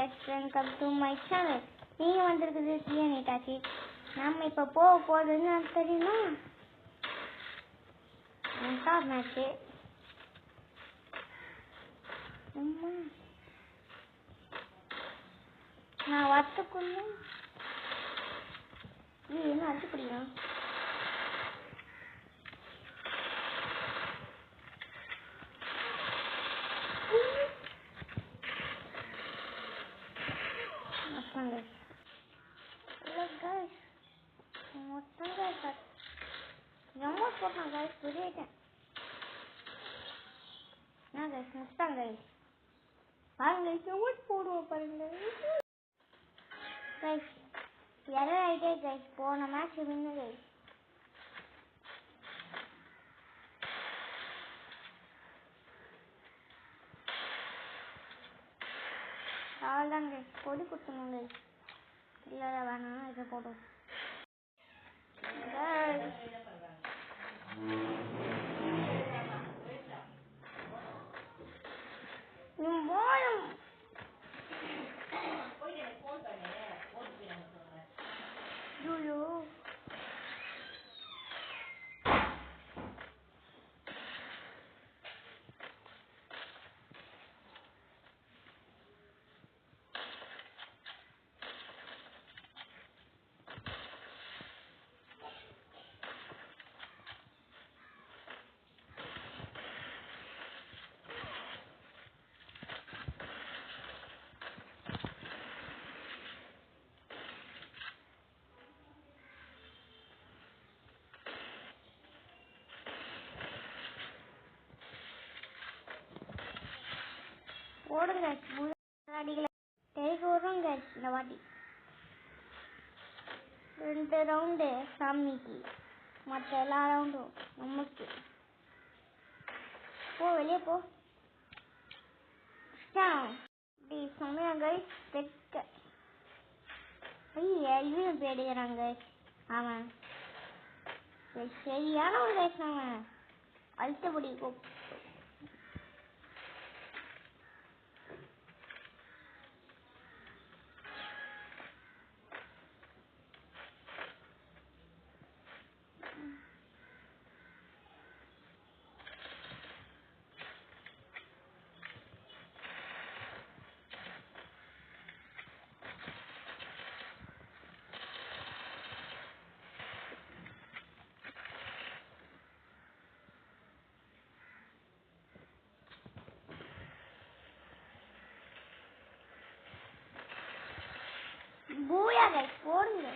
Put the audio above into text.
guys, welcome to my channel. நீங்க வந்திருக்குது TN டாச்சி. நாம இப்ப போறதுன்னு தெரியுமா? Top match. நான் வரத்துக்குள்ள என்ன அடிச்சு பிடிக்கும். போன மேட்ச் வின்னு அவ்வளோதாங்க. கொடி கொடுத்துணுங்க. இல்லை வேணாம், இதை போடும். ஓடுங்க, அடிக்கல டேக் ஓடுறோங்க இந்த வாட்டி. 2 ரவுண்டு சாமிக்கு, மற்ற எல்லா ரவுண்டும் நமக்கு. போ வெளியே போ. இப்படி சொன்னாங்க பெக்க. இவன் பேடுகிறாங்க. அவன் சரியான ஒரு பேசினாங்க. அழுத்தபடி பூயா கைஸ் போடுங்க.